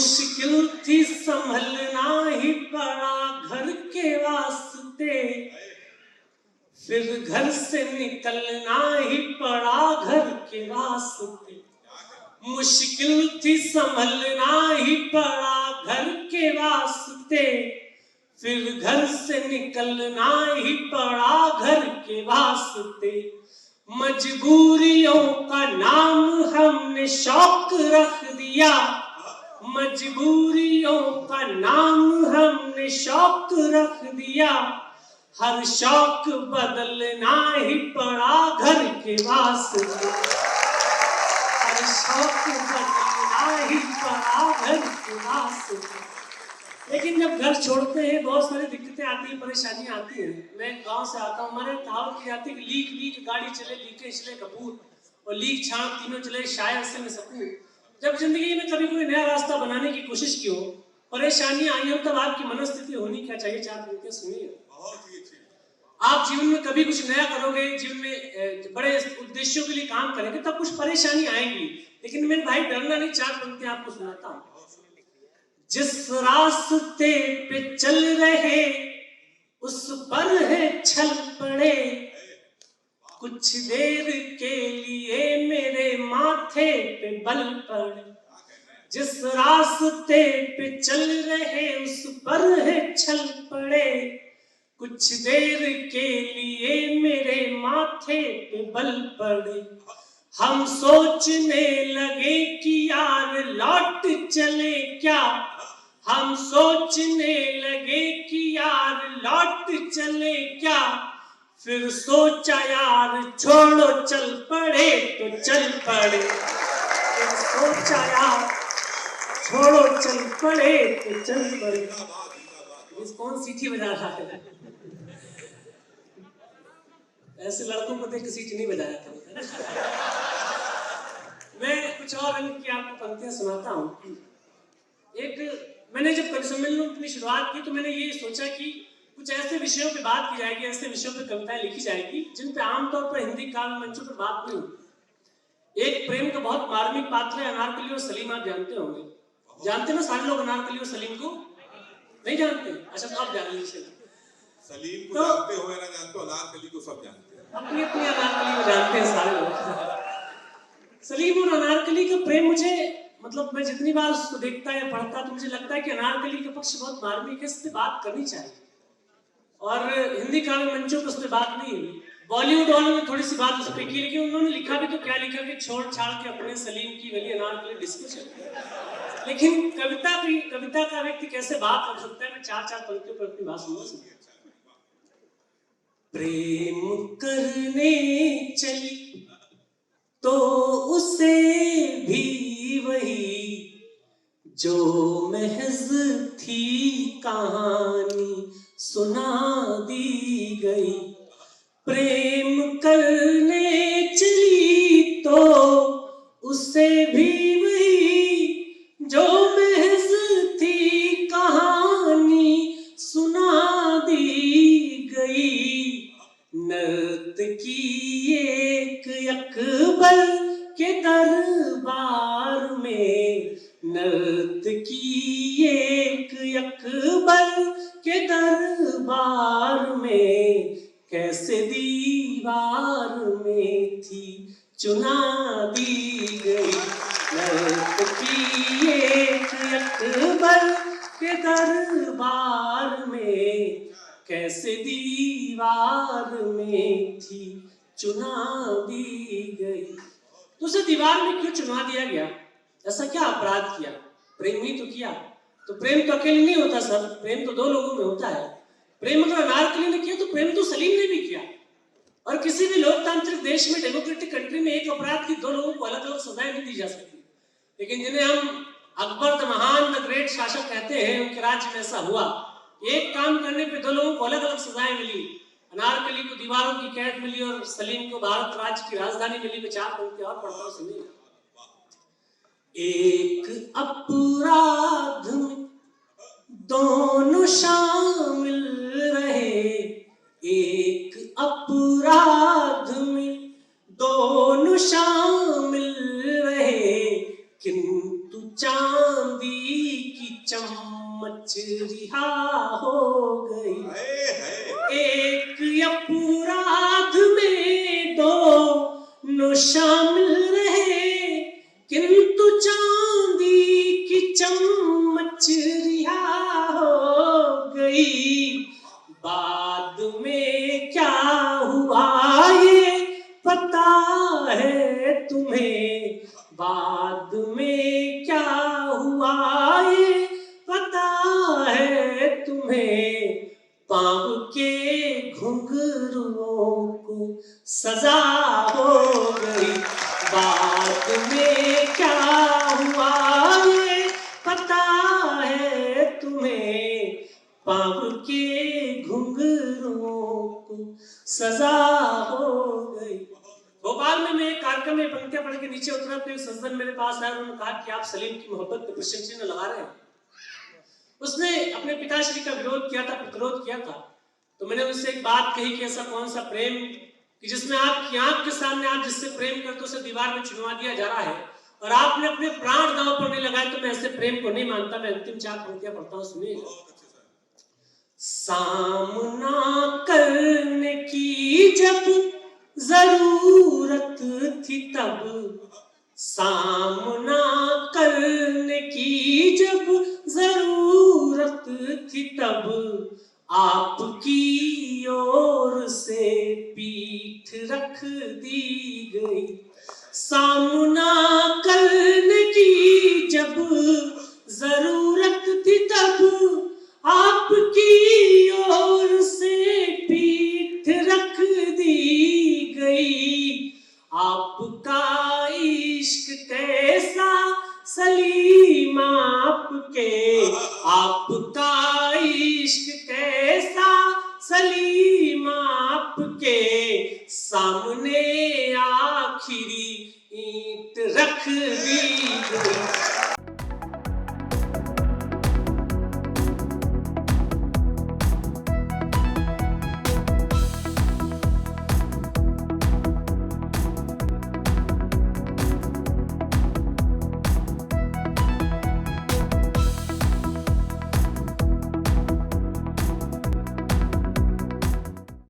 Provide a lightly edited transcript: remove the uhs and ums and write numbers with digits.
मुश्किल थी संभलना ही पड़ा घर के वास्ते, फिर घर से निकलना ही पड़ा घर के वास्ते। मुश्किल थी संभलना ही पड़ा घर के वास्ते, फिर घर से निकलना ही पड़ा घर के वास्ते। मजबूरियों का नाम हमने शौक रख दिया, मजबूरियों का नाम हमने शौक रख दिया। हर शौक बदलना ही पड़ा घर के वास्ते, हर शौक बदलना ही पड़ा घर के वास्ते। लेकिन जब घर छोड़ते हैं बहुत सारी दिक्कतें आती हैं, परेशानियां आती हैं। मैं गांव से आता हूँ, हमारे कहावत की जाती है कि लीक लीक गाड़ी चले, लीके चले कपूर, और लीक छाप तीनों चले शायद से में सकूं। जब जिंदगी में कभी कोई नया रास्ता बनाने की कोशिश की हो, परेशानियां आई हो, तब आपकी मनस्थिति होनी क्या चाहिए, चार पंक्तियां सुनिए। आप जीवन में कभी कुछ नया करोगे, जीवन में बड़े उद्देश्यों के लिए काम करेंगे, तब कुछ परेशानी आएंगी। लेकिन मेरे भाई डरना नहीं, चार पंक्तियां आपको सुनाता हूँ। जिस रास्ते पे चल रहे उस पर है छल पड़े, कुछ देर के लिए मेरे माथे पे बल पड़े। जिस रास्ते पे चल रहे उस पर है छल पड़े, कुछ देर के लिए मेरे माथे पे बल पड़े। हम सोचने लगे कि यार लौट चले क्या, हम सोचने लगे कि यार लौट चले क्या, फिर सोचा यार छोड़ो चल पड़े तो चल पड़े। फिर सोचा यार छोड़ो चल पड़े तो चल पड़े। कौन सीटी बजा रहा है? ऐसे लड़कों को देख के सीटी नहीं बजाया था। मैं कुछ और रंग की आपको पंक्तियां सुनाता हूँ। मैंने जब कवि सम्मेलन की शुरुआत की तो मैंने ये सोचा कि कुछ ऐसे विषयों पे बात की जाएगी, ऐसे विषयों पे कविताएं लिखी जाएगी जिन पे आमतौर पर हिंदी काव्य मंचों पर बात नहीं होती। एक प्रेम का बहुत मार्मिक पात्र है अनारकली और सलीम। आप जानते होंगे, जानते ना सारे लोग अनारकली और सलीम को? नहीं जानते? अच्छा, तो आप जान लीजिए। सलीम को जानते हो या ना जानते हो, अनारकली को सब जानते हैं। अपनी अपनी अनारकली को जानते हैं सारे लोग। सलीम और अनारकली का प्रेम मुझे, मतलब मैं जितनी बार उसको देखता या पढ़ता तो मुझे लगता है कि अनारकली का पक्ष बहुत मार्मिक है, इस पे बात करनी चाहिए। और हिंदी काव्य मंचों पर उस पर बात नहीं हुई। बॉलीवुड वालों ने थोड़ी सी बात उस पर की, लेकिन उन्होंने लिखा भी तो क्या लिखा कि छोड़ छाड़ के अपने सलीम की वली अनारकली डिस्को चल। लेकिन कविता का व्यक्ति कैसे बात कर सकता है? मैं चार चार पंक्तियों पर अपनी बात सुनूंगा। प्रेम करने चली तो उसे भी वही जो महज थी कहानी सुना दी गई। प्रेम करने चली तो उसे भी वही जो महज थी कहानी सुना दी गई। नर्तकी एक अकबर के दरबार में, नर्तकी एक अकबर के दरबार में, कैसे दीवार में थी चुना दी गई। नर्तकी एक अकबर के दरबार में, कैसे दीवार में थी चुना दी गई। तो उसे दीवार में क्यों चुना दिया गया? ऐसा क्या अपराध किया? प्रेम ही तो किया। तो प्रेम तो अकेले नहीं होता सर, प्रेम तो दो लोगों में होता है। प्रेम अगर अनारकली ने किया तो प्रेम तो सलीम ने भी किया। और किसी भी लोकतांत्रिक देश में, डेमोक्रेटिक कंट्री में, एक अपराध की दो लोगों को अलग अलग सजाएं नहीं दी जा सकती। लेकिन जिन्हें हम अकबर द महान, द ग्रेट शासक कहते हैं, उनके राज्य में ऐसा हुआ। एक काम करने पे दो लोगों को अलग अलग सजाएं मिली। अनारकली को दीवारों की कैद मिली और सलीम को भारत राज्य की राजधानी मिली। में चार पंक्ति और पढ़ता हूं, सुनिए। एक अपराध में दोनों शामिल रहे, एक अपराध में दोनों शामिल रहे, किंतु चांदी मच रिहा हो गई। हाय हाय एक अपराध में दो शामिल रहे, किंतु चांदी की चम्मच रिहा हो गई। बाद में क्या हुआ ये पता है तुम्हें, बाद में क्या हुआ ये पता है तुम्हें। पाँव के घुंघरुओं को सजा हो गई। बाद में क्या हुआ ये पता है तुम्हें, पाँव के घुंघरुओं को सजा हो गई। भोपाल में मैं एक कार्यक्रम में पंक्तियां पढ़ के नीचे उतरा तो एक सज्जन मेरे पास आया, उन्होंने कहा कि आप सलीम की मोहब्बत पे प्रश्न चिन्ह लगा रहे हैं। उसने अपने पिताश्री का विरोध किया था, प्रतिरोध किया था। तो मैंने उससे एक बात कही कि ऐसा कौन सा प्रेम कि जिसमें आपकी आंख के सामने आप जिससे प्रेम करते हो उसे दीवार में चुनवा दिया जा रहा है और आपने अपने प्राण दांव पर नहीं लगाए, तो मैं ऐसे प्रेम को नहीं मानता। मैं अंतिम 4 पंक्तियां पढ़ता हूं, सुनिए। सामना करने की जब जरूरत थी तब, सामना करने की जब जरूरत थी तब, आपकी ओर से पीठ रख दी गई। सामना करने की जब जरूरत थी तब, आपकी ओर से पीठ रख दी गई। आपका इश्क कैसा सलीम आपके, आपका इश्क कैसा सलीम आपके, सामने